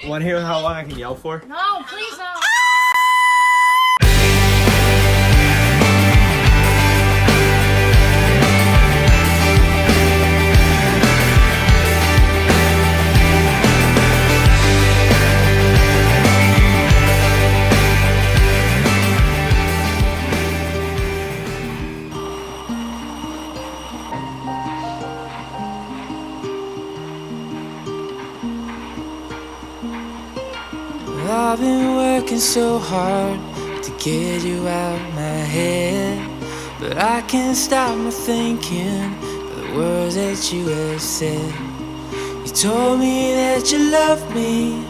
Want to hear how long I can yell for? No, please no. I've been working so hard to get you out of my head, but I can't stop my thinking of the words that you have said. You told me that you loved me,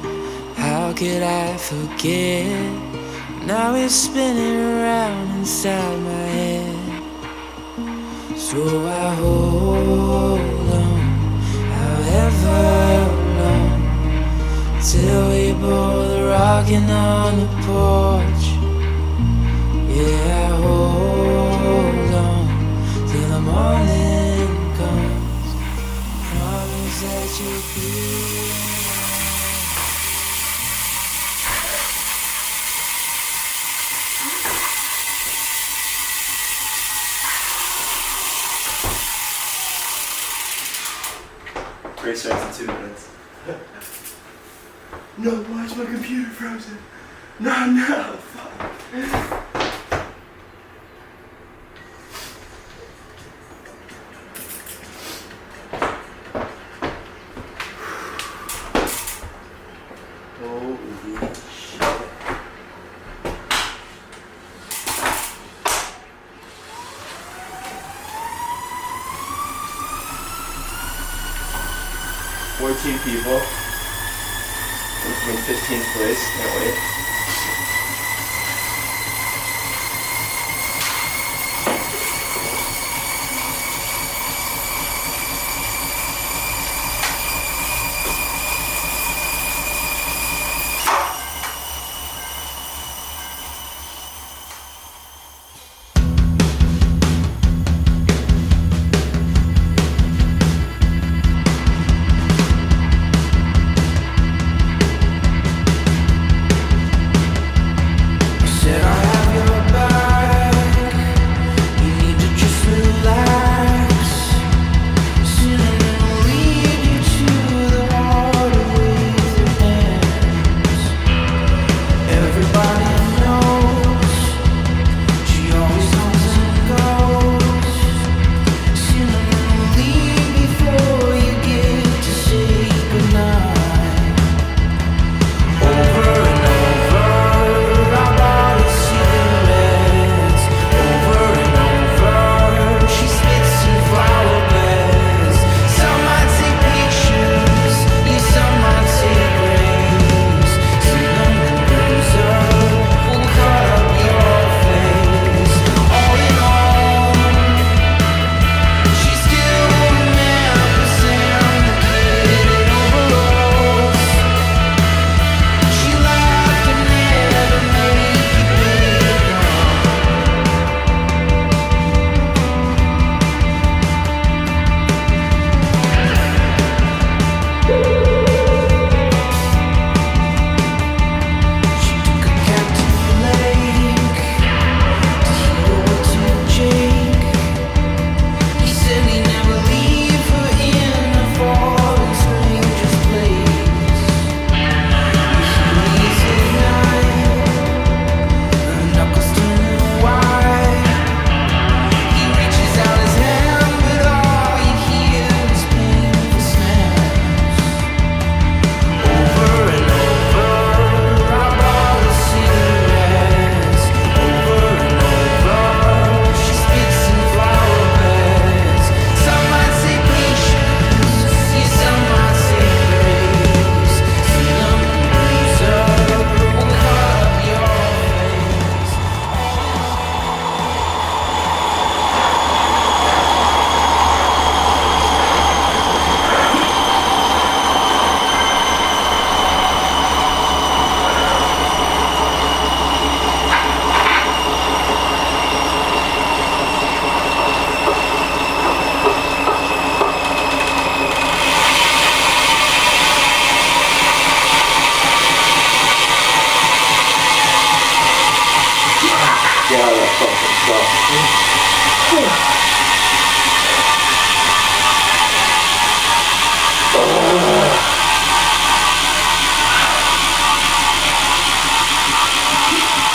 how could I forget? Now it's spinning around inside my head. So I hold on, however long, till we both rocking on the porch. Yeah, I hold on till the morning comes. Promise that you'll be Race starts in 2 minutes. No, why is my computer frozen? No, fuck. Holy shit. "14 people. We're in 15th place, can't wait."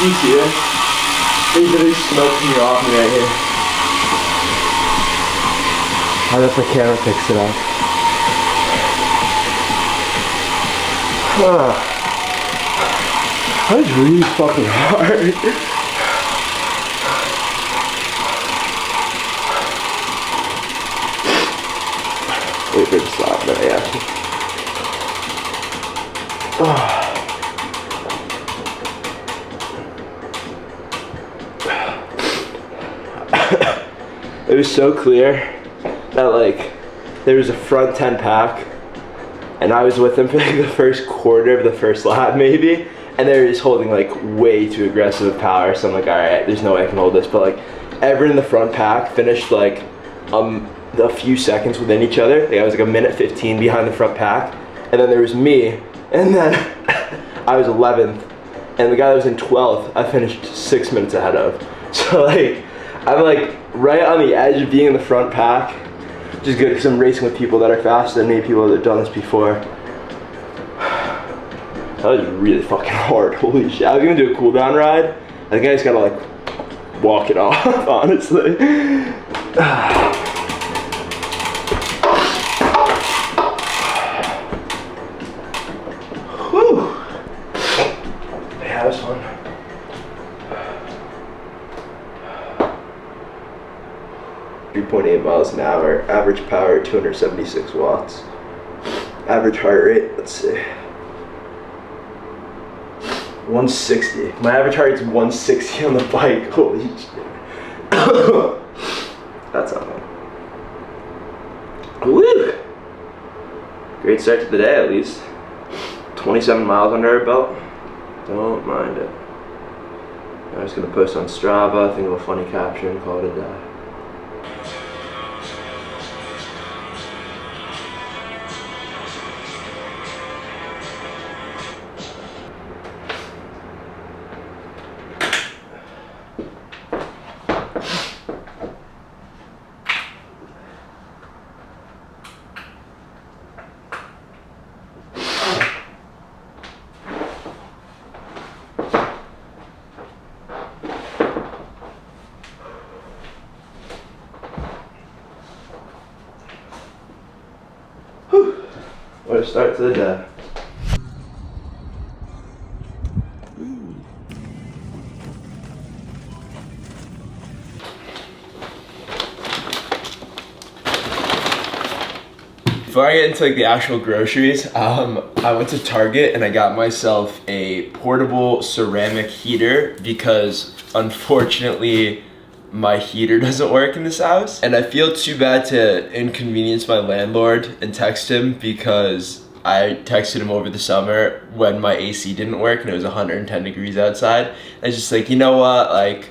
You see it? They literally smoked me off me right here. I hope the camera picks it up. That was really fucking hard. Wait for it to stop, but yeah. It was so clear that like there was a front 10 pack and I was with them for like the first quarter of the first lap maybe, and they were just holding like way too aggressive power, so I'm like, all right, there's no way I can hold this. But like everyone in the front pack finished like a few seconds within each other. Like I was like a minute 15 behind the front pack, and then there was me, and then I was 11th, and the guy that was in 12th I finished 6 minutes ahead of. So like I'm like right on the edge of being in the front pack, which is good because I'm racing with people that are faster than me, people that have done this before. That was really fucking hard, holy shit. I was gonna do a cool down ride. I think I just gotta like walk it off, honestly. Whew. Yeah, that was fun. .8 miles an hour, average power 276 watts. Average heart rate, let's see. 160. My average heart rate's 160 on the bike. Holy shit. That's not bad. Woo! Great start to the day at least. 27 miles under our belt. Don't mind it. I'm just gonna post on Strava, think of a funny caption, and call it a day. What a start to the day. Before I get into like the actual groceries, I went to Target and I got myself a portable ceramic heater because unfortunately my heater doesn't work in this house. And I feel too bad to inconvenience my landlord and text him because I texted him over the summer when my AC didn't work and it was 110 degrees outside. I was just like, you know what, like,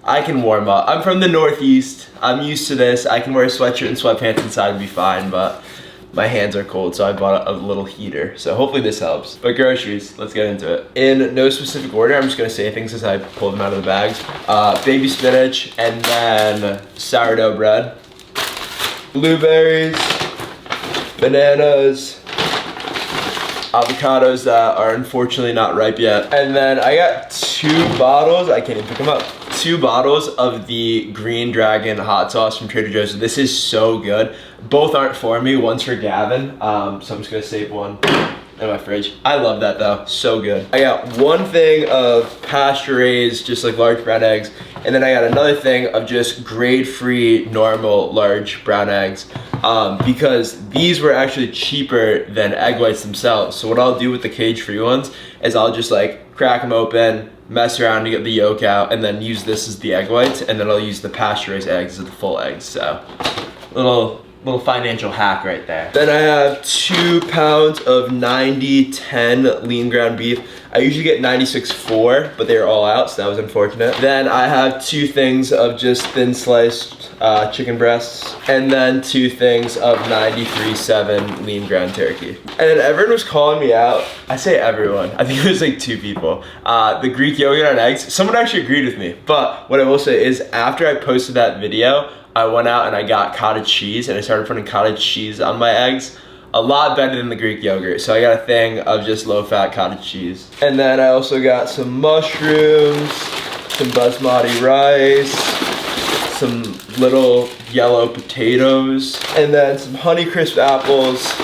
I can warm up. I'm from the Northeast, I'm used to this. I can wear a sweatshirt and sweatpants inside and be fine, but my hands are cold, so I bought a little heater. So hopefully this helps. But groceries, let's get into it. In no specific order, I'm just gonna say things as I pull them out of the bags. Baby spinach, and then sourdough bread. Blueberries, bananas, avocados that are unfortunately not ripe yet. And then I got 2 bottles, I can't even pick them up. 2 bottles of the Green Dragon hot sauce from Trader Joe's. This is so good. Both aren't for me, one's for Gavin. So I'm just gonna save one in my fridge. I love that though, so good. I got 1 thing of pasture raised, just like large brown eggs. And then I got another thing of just grade-free, normal, large brown eggs. Because these were actually cheaper than egg whites themselves. So what I'll do with the cage-free ones is I'll just like crack them open, mess around to get the yolk out, and then use this as the egg whites, and then I'll use the pasture-raised eggs as the full eggs. So little financial hack right there. Then I have 2 pounds of 90-10 lean ground beef. I usually get 96.4, but they're all out, so that was unfortunate. Then I have 2 things of just thin sliced chicken breasts, and then 2 things of 93.7 lean ground turkey. And then everyone was calling me out. I say everyone, I think it was like 2 people. The Greek yogurt on eggs, someone actually agreed with me. But what I will say is after I posted that video, I went out and I got cottage cheese and I started putting cottage cheese on my eggs. a lot better than the Greek yogurt. So I got a thing of just low-fat cottage cheese. And then I also got some mushrooms, some basmati rice, some little yellow potatoes, and then some Honeycrisp apples,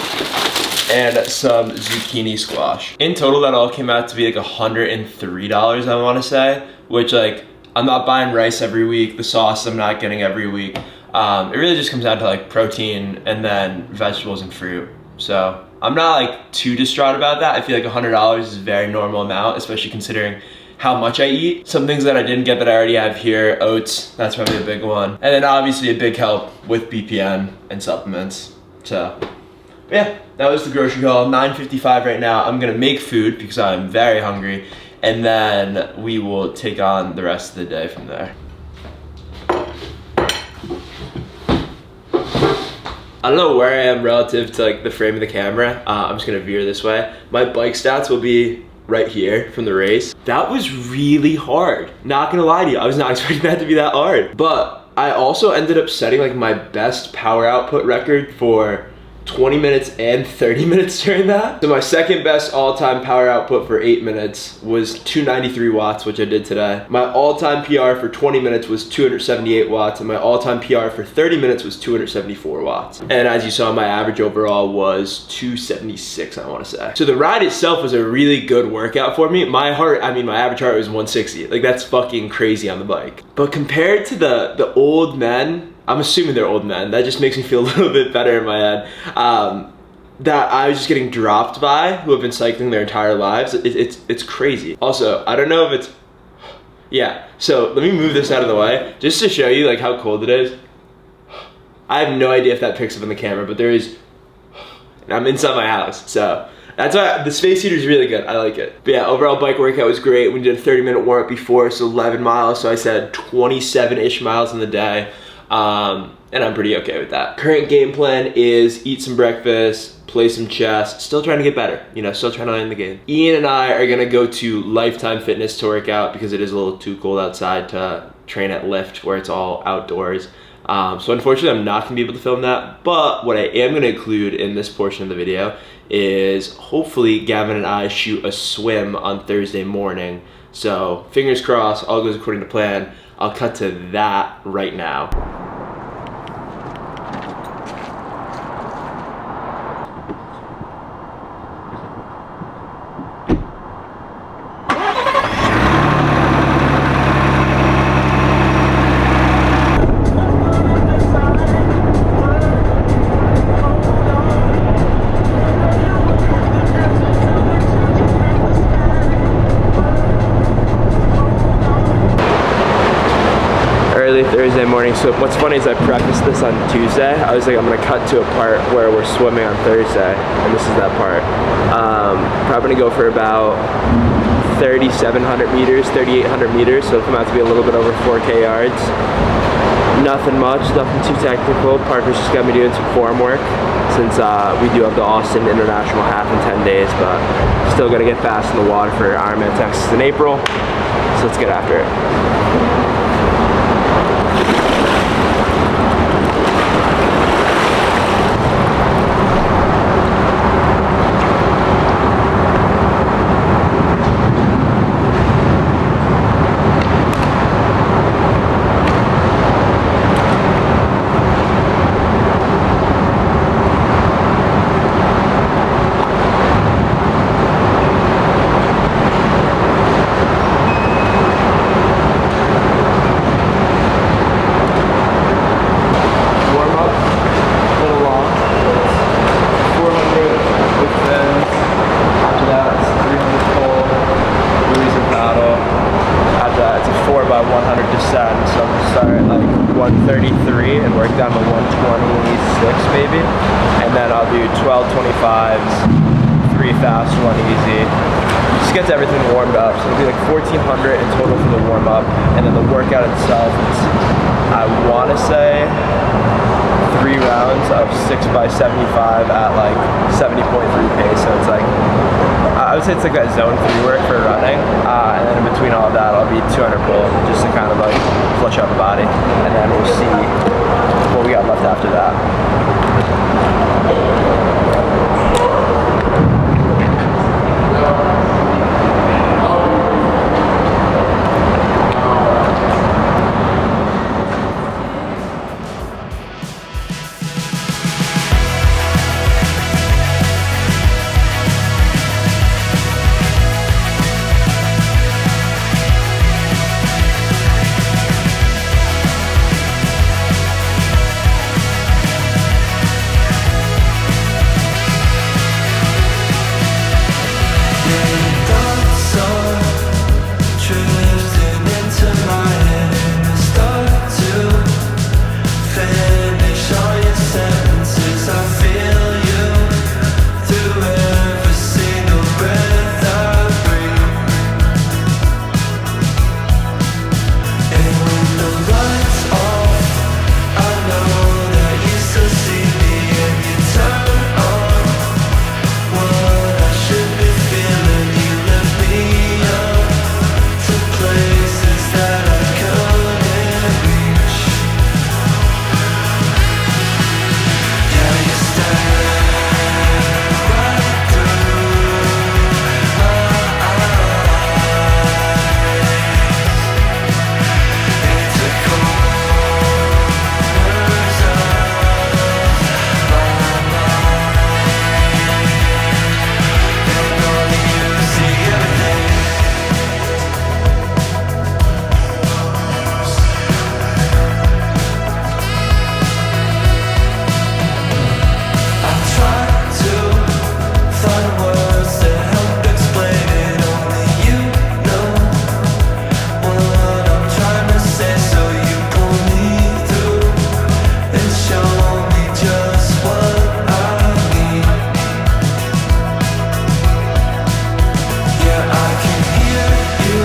and some zucchini squash. In total, that all came out to be like $103, I wanna say, which like, I'm not buying rice every week, the sauce I'm not getting every week. It really just comes down to like protein and then vegetables and fruit. So I'm not like too distraught about that. I feel like $100 is a very normal amount, especially considering how much I eat. Some things that I didn't get that I already have here, oats, that's probably a big one. And then obviously a big help with BPM and supplements. So yeah, that was the grocery haul. $9.55 right now. I'm gonna make food because I'm very hungry, and then we will take on the rest of the day from there. I don't know where I am relative to like the frame of the camera. I'm just gonna veer this way. My bike stats will be right here from the race. That was really hard. Not gonna lie to you, I was not expecting that to be that hard. But I also ended up setting like my best power output record for 20 minutes and 30 minutes during that. So my second best all-time power output for 8 minutes was 293 watts, which I did today. My all-time PR for 20 minutes was 278 watts, and my all-time PR for 30 minutes was 274 watts. And as you saw, my average overall was 276, I wanna say. So the ride itself was a really good workout for me. My average heart was 160. Like, that's fucking crazy on the bike. But compared to the old men, I'm assuming they're old men, that just makes me feel a little bit better in my head, that I was just getting dropped by, who have been cycling their entire lives. It's crazy. Also, I don't know if it's, yeah, so let me move this out of the way, just to show you like how cold it is. I have no idea if that picks up in the camera, but there is, and I'm inside my house, so that's why the space heater is really good. I like it. But yeah, overall bike workout was great. We did a 30-minute warm-up before, so 11 miles, so I said 27-ish miles in the day. And I'm pretty okay with that. Current game plan is eat some breakfast, play some chess, still trying to get better, you know, still trying to learn the game. Ian and I are gonna go to Lifetime Fitness to work out because it is a little too cold outside to train at Lyft where it's all outdoors. So unfortunately I'm not gonna be able to film that, but what I am gonna include in this portion of the video is hopefully Gavin and I shoot a swim on Thursday morning. So fingers crossed, all goes according to plan. I'll cut to that right now. Thursday morning. So what's funny is I practiced this on Tuesday. I was like, I'm gonna cut to a part where we're swimming on Thursday, and this is that part. Probably gonna go for about 3,700 meters, 3,800 meters, so it'll come out to be a little bit over 4K yards. Nothing much, nothing too technical. Parker's just got me doing some form work since we do have the Austin International half in 10 days, but still gotta get fast in the water for Ironman Texas in April, so let's get after it. So I'm gonna start at like 133 and work down to 126 maybe. And then I'll do 12 25s, 3 fast, 1 easy. Just gets everything warmed up. So it'll be like 1,400 in total for the warm up. And then the workout itself is, I wanna say, 3 rounds of 6x75 at like 70.3 pace. So it's like, I would say it's like that zone 3 work for running, and then in between all of that I'll be 200 pull just to kind of like flush out the body, and then we'll see what we got left after that. and show me just what I need. Yeah, I can hear you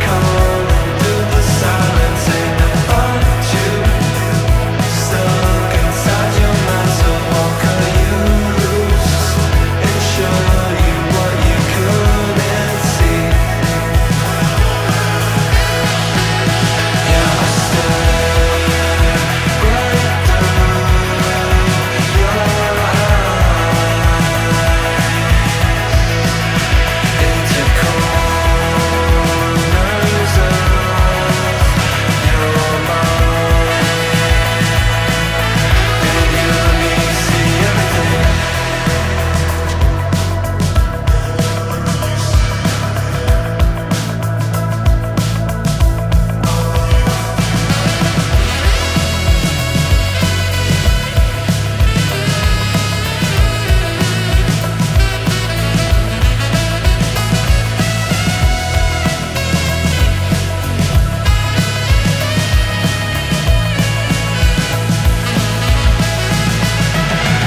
calling through the silence, and I find you stuck inside your mind. So what could you lose and show you what you couldn't see? Yeah, I stare right through your eyes into corners of your mind, and you let me see everything.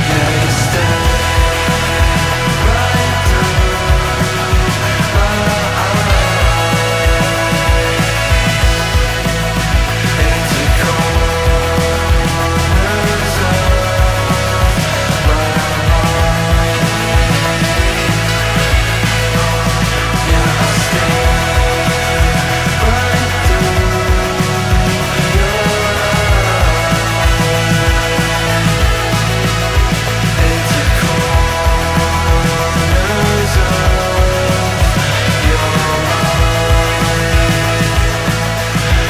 Yeah, you stare right through my eyes into corners of my mind. Yeah, I stare right through your eyes into corners of your mind,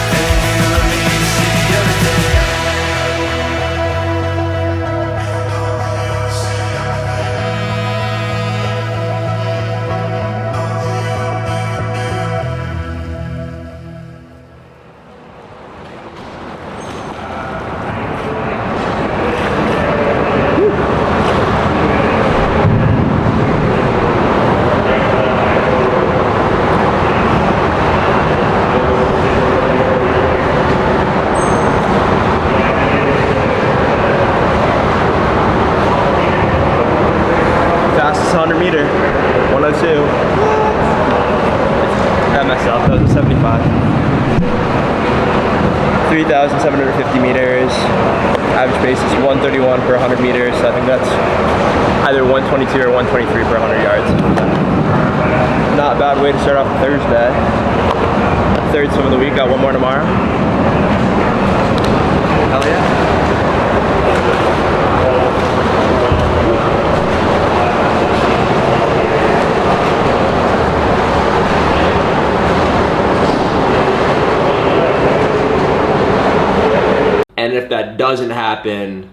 and you let me see everything. Fastest 100 meter, 102. Got messed up, that was a 75. 3,750 meters. Average pace is 131 per 100 meters. So I think that's either 122 or 123 per 100 yards. Not a bad way to start off Thursday. Third swim of the week, got one more tomorrow. Hell yeah. And if that doesn't happen,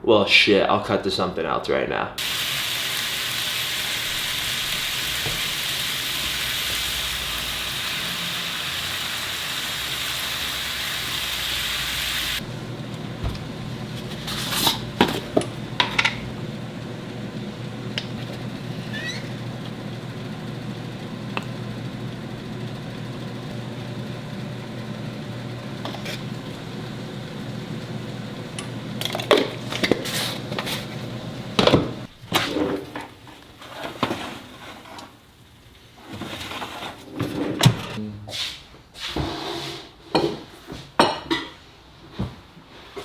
well, shit, I'll cut to something else right now.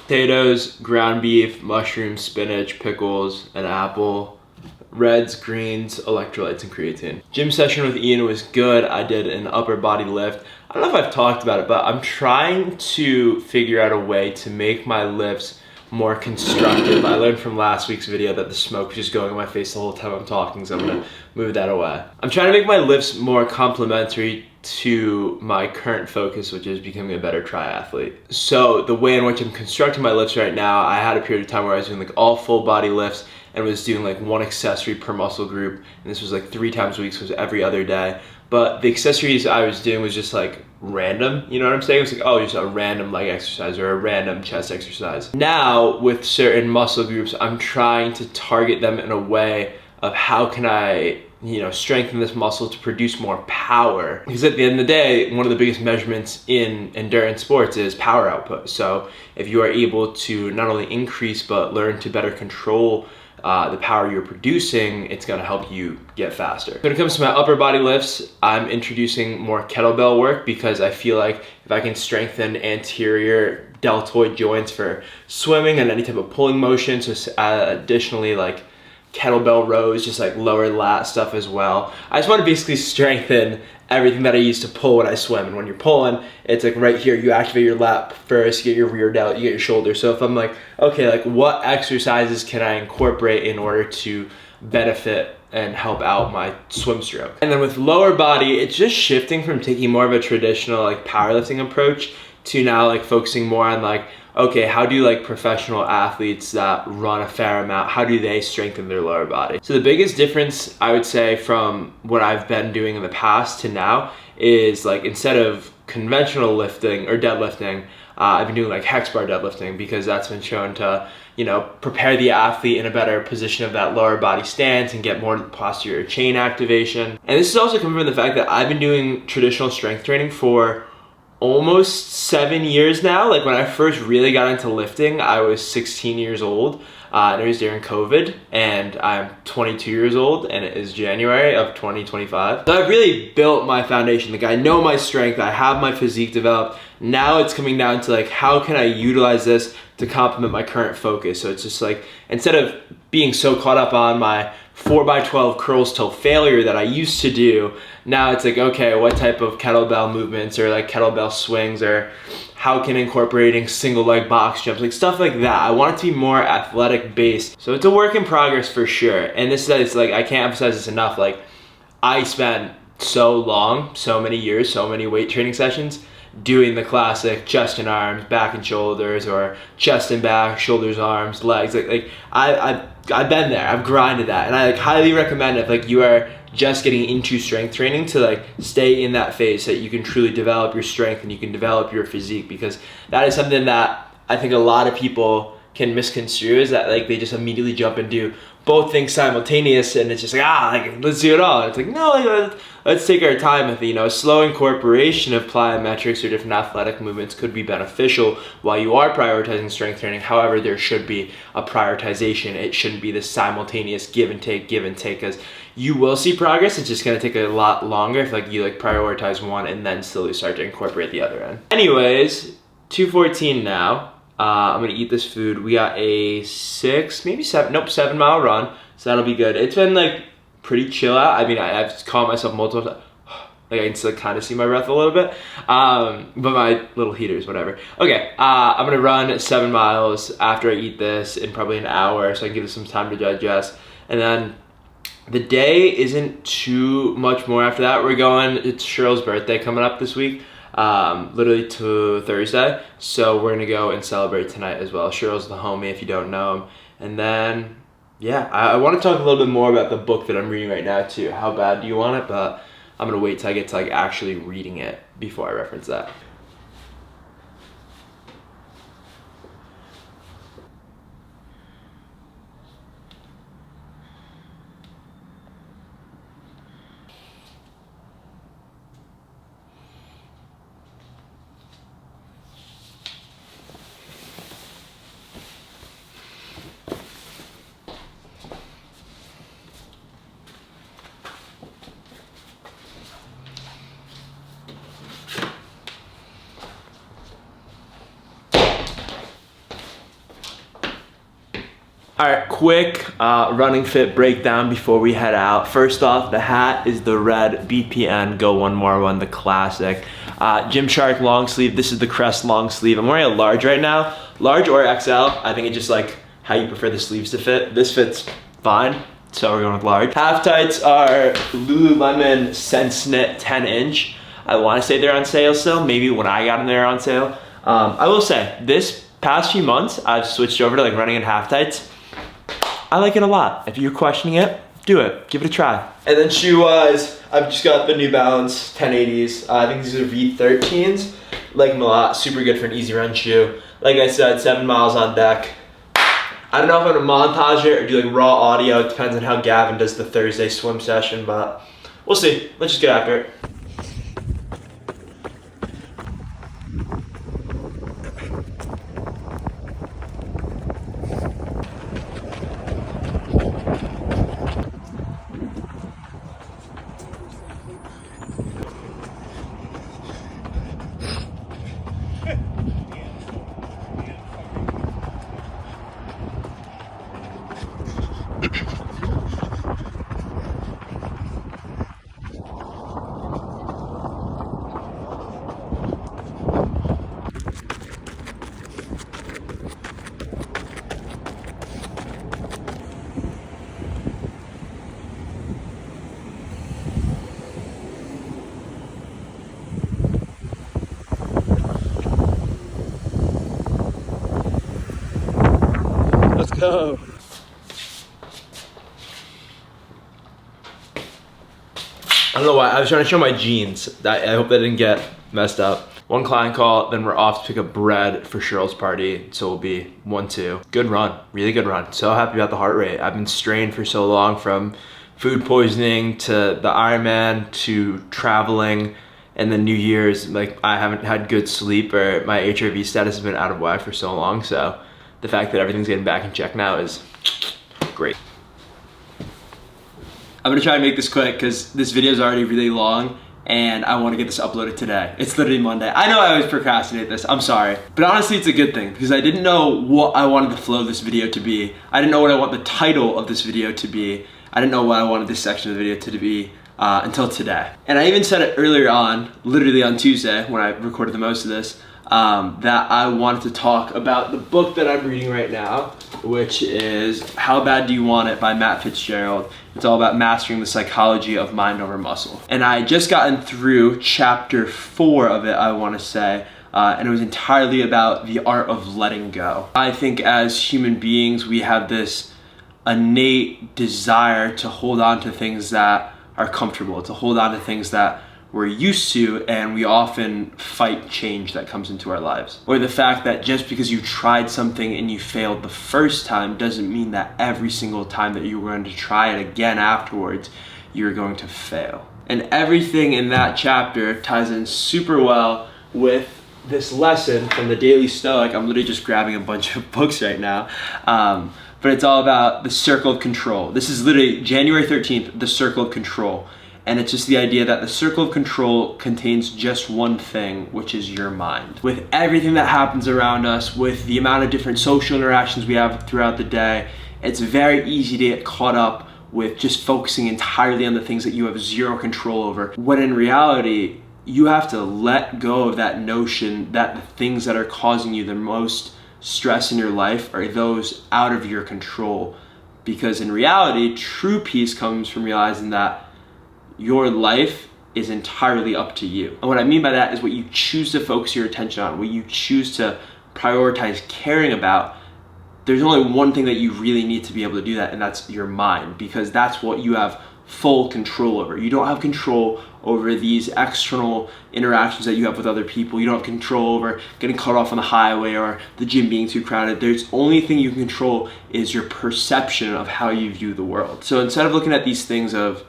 Potatoes, ground beef, mushrooms, spinach, pickles, an apple, reds, greens, electrolytes, and creatine. Gym session with Ian was good. I did an upper body lift. I don't know if I've talked about it, but I'm trying to figure out a way to make my lifts more constructive. I learned from last week's video that the smoke was just going in my face the whole time I'm talking, so I'm gonna move that away. I'm trying to make my lifts more complementary to my current focus, which is becoming a better triathlete. So the way in which I'm constructing my lifts right now, I had a period of time where I was doing like all full body lifts and was doing like one accessory per muscle group, and this was like 3 times a week, so it was every other day. But the accessories I was doing was just like random, you know what I'm saying? It was like, oh, just a random leg exercise or a random chest exercise. Now, with certain muscle groups, I'm trying to target them in a way of how can I strengthen this muscle to produce more power. Because at the end of the day, one of the biggest measurements in endurance sports is power output. So if you are able to not only increase but learn to better control the power you're producing, it's gonna help you get faster. When it comes to my upper body lifts, I'm introducing more kettlebell work because I feel like if I can strengthen anterior deltoid joints for swimming and any type of pulling motion, so additionally like kettlebell rows, just like lower lat stuff as well. I just want to basically strengthen everything that I use to pull when I swim. And when you're pulling, it's like right here, you activate your lat first, you get your rear delt, you get your shoulder. So if I'm like, okay, like what exercises can I incorporate in order to benefit and help out my swim stroke? And then with lower body, it's just shifting from taking more of a traditional like powerlifting approach to now like focusing more on like, okay, how do like professional athletes that run a fair amount, how do they strengthen their lower body? So the biggest difference I would say from what I've been doing in the past to now is like instead of conventional lifting or deadlifting, I've been doing like hex bar deadlifting because that's been shown to, prepare the athlete in a better position of that lower body stance and get more posterior chain activation. And this is also coming from the fact that I've been doing traditional strength training for almost 7 years now. Like when I first really got into lifting, I was 16 years old and it was during COVID, and I'm 22 years old and it is January of 2025. So I've really built my foundation. Like I know my strength, I have my physique developed. Now it's coming down to like, how can I utilize this to complement my current focus? So it's just like, instead of being so caught up on my 4x12 curls till failure that I used to do, now it's like, okay, what type of kettlebell movements or like kettlebell swings, or how can incorporating single leg box jumps, like stuff like that. I want it to be more athletic based. So it's a work in progress for sure. And this is like, I can't emphasize this enough. Like I spent so long, so many years, so many weight training sessions doing the classic chest and arms, back and shoulders, or chest and back, shoulders, arms, legs. Like I've been there, I've grinded that, and I like highly recommend if like you are just getting into strength training to like stay in that phase so that you can truly develop your strength and you can develop your physique, because that is something that I think a lot of people can misconstrue, is that like they just immediately jump and do both things simultaneous, and it's just like, like let's do it all. And it's like, no, like, let's take our time with it. Slow incorporation of plyometrics or different athletic movements could be beneficial while you are prioritizing strength training. However, there should be a prioritization. It shouldn't be this simultaneous give and take, because you will see progress. It's just gonna take a lot longer if like you like prioritize one and then slowly start to incorporate the other end. Anyways, 2:14 now. I'm gonna eat this food. We got a 7 mile run, so that'll be good. It's been like pretty chill out. I mean, I've caught myself multiple times. Like I can still kind of see my breath a little bit, but my little heaters, whatever. Okay, I'm gonna run 7 miles after I eat this in probably an hour, so I can give it some time to digest. And then the day isn't too much more after that. It's Cheryl's birthday coming up this week. Literally to Thursday, so we're gonna go and celebrate tonight as well. Cheryl's the homie if you don't know him. And then yeah, I want to talk a little bit more about the book that I'm reading right now too. How bad do you want it? But I'm gonna wait till I get to like actually reading it before I reference that. All right, quick running fit breakdown before we head out. First off, the hat is the red BPN Go One More One, the classic. Gymshark long sleeve. This is the Crest long sleeve. I'm wearing a large right now, large or XL. I think it's just like how you prefer the sleeves to fit. This fits fine, so we're going with large. Half tights are Lululemon Sense Knit 10 inch. I want to say they're on sale still. Maybe when I got them, they're on sale. I will say this past few months, I've switched over to like running in half tights. I like it a lot. If you're questioning it, do it. Give it a try. And then shoe-wise, I've just got the New Balance 1080s. I think these are V13s. Like them a lot. Super good for an easy run shoe. Like I said, 7 miles on deck. I don't know if I'm gonna montage it or do like raw audio. It depends on how Gavin does the Thursday swim session, but we'll see. Let's just get after it. Let's go. I don't know why, I was trying to show my jeans. I hope that didn't get messed up. One client call, then we're off to pick up bread for Cheryl's party. So we'll be 1-2. Good run, really good run. So happy about the heart rate. I've been strained for so long, from food poisoning to the Ironman to traveling, and then New Year's, like I haven't had good sleep, or my HRV status has been out of whack for so long. So the fact that everything's getting back in check now is great. I'm gonna try and make this quick because this video is already really long and I wanna get this uploaded today. It's literally Monday. I know I always procrastinate this, I'm sorry. But honestly, it's a good thing because I didn't know what I wanted the flow of this video to be. I didn't know what I want the title of this video to be. I didn't know what I wanted this section of the video to be until today. And I even said it earlier on, literally on Tuesday when I recorded the most of this, that I wanted to talk about the book that I'm reading right now, which is How Bad Do You Want It by Matt Fitzgerald. It's all about mastering the psychology of mind over muscle. And I just gotten through chapter 4 of it, I want to say, and it was entirely about the art of letting go. I think as human beings, we have this innate desire to hold on to things that are comfortable, to hold on to things that we're used to, and we often fight change that comes into our lives. Or the fact that just because you tried something and you failed the first time doesn't mean that every single time that you're going to try it again afterwards, you're going to fail. And everything in that chapter ties in super well with this lesson from the Daily Stoic. I'm literally just grabbing a bunch of books right now. But it's all about the circle of control. This is literally January 13th, the circle of control. And it's just the idea that the circle of control contains just one thing, which is your mind. With everything that happens around us, with the amount of different social interactions we have throughout the day, it's very easy to get caught up with just focusing entirely on the things that you have zero control over. When in reality, you have to let go of that notion that the things that are causing you the most stress in your life are those out of your control. Because in reality, true peace comes from realizing that your life is entirely up to you. And what I mean by that is what you choose to focus your attention on, what you choose to prioritize caring about. There's only one thing that you really need to be able to do that, and that's your mind, because that's what you have full control over. You don't have control over these external interactions that you have with other people. You don't have control over getting cut off on the highway or the gym being too crowded. There's only thing you can control is your perception of how you view the world. So instead of looking at these things of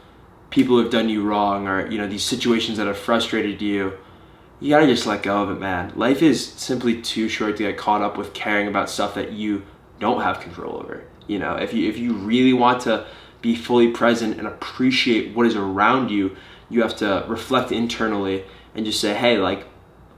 people who have done you wrong, or these situations that have frustrated you, you gotta just let go of it, man. Life is simply too short to get caught up with caring about stuff that you don't have control over. If you really want to be fully present and appreciate what is around you, you have to reflect internally and just say, hey, like,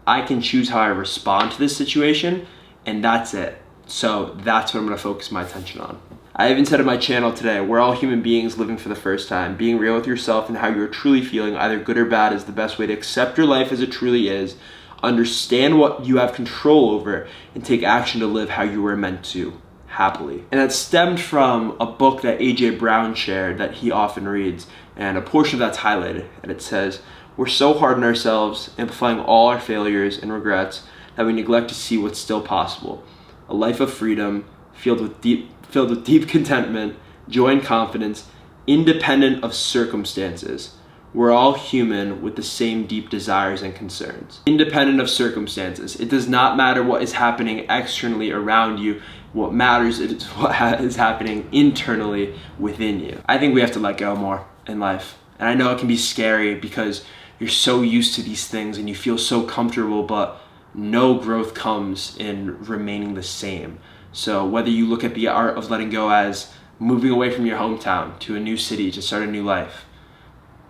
I can choose how I respond to this situation, and that's it. So that's what I'm gonna focus my attention on. I even said on my channel today, we're all human beings living for the first time. Being real with yourself and how you're truly feeling, either good or bad, is the best way to accept your life as it truly is, understand what you have control over, and take action to live how you were meant to, happily. And that stemmed from a book that AJ Brown shared that he often reads, and a portion of that's highlighted, and it says, we're so hard on ourselves, amplifying all our failures and regrets, that we neglect to see what's still possible. A life of freedom, filled with deep contentment, joy and confidence, independent of circumstances. We're all human with the same deep desires and concerns, independent of circumstances. It does not matter what is happening externally around you. What matters is what is happening internally within you. I think we have to let go more in life. And I know it can be scary because you're so used to these things and you feel so comfortable, but no growth comes in remaining the same. So whether you look at the art of letting go as moving away from your hometown to a new city to start a new life,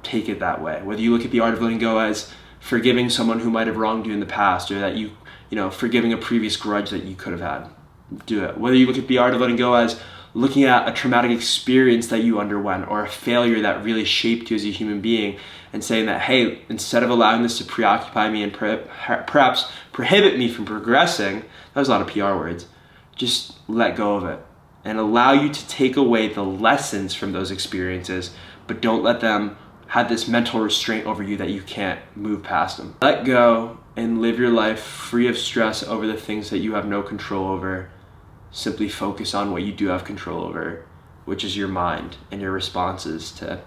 take it that way. Whether you look at the art of letting go as forgiving someone who might have wronged you in the past, or that you forgiving a previous grudge that you could have had, do it. Whether you look at the art of letting go as looking at a traumatic experience that you underwent or a failure that really shaped you as a human being and saying that, hey, instead of allowing this to preoccupy me and perhaps prohibit me from progressing, that was a lot of PR words, just let go of it and allow you to take away the lessons from those experiences, but don't let them have this mental restraint over you that you can't move past them. Let go and live your life free of stress over the things that you have no control over. Simply focus on what you do have control over, which is your mind and your responses to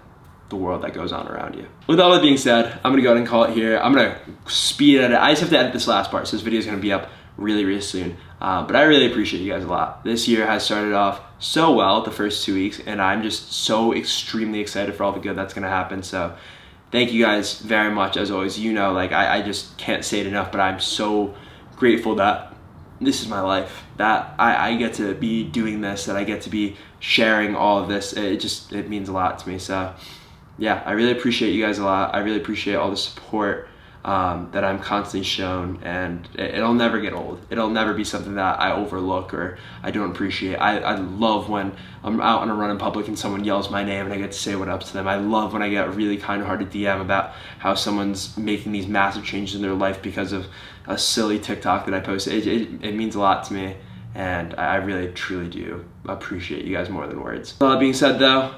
the world that goes on around you. With all that being said, I'm gonna go ahead and call it here. I'm gonna speed edit. I just have to edit this last part, so this video is gonna be up really, really soon. But I really appreciate you guys a lot. This year has started off so well the first 2 weeks, and I'm just so extremely excited for all the good that's gonna happen. So thank you guys very much. As always, I just can't say it enough, but I'm so grateful that this is my life, that I get to be doing this, that I get to be sharing all of this. It means a lot to me. So yeah, I really appreciate you guys a lot. I really appreciate all the support that I'm constantly shown, and it'll never get old. It'll never be something that I overlook or I don't appreciate. I love when I'm out on a run in public and someone yells my name and I get to say what up to them. I love when I get a really kind-hearted DM about how someone's making these massive changes in their life because of a silly TikTok that I posted. It means a lot to me, and I really truly do appreciate you guys more than words. All that being said though,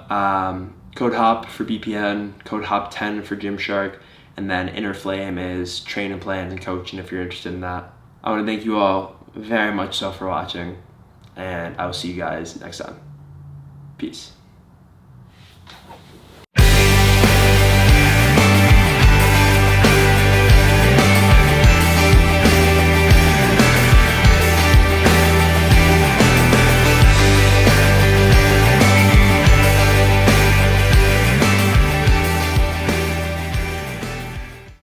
code HOP for BPN, code HOP10 for Gymshark, and then Inner Flame is training plans and coaching if you're interested in that. I want to thank you all very much so for watching, and I will see you guys next time. Peace.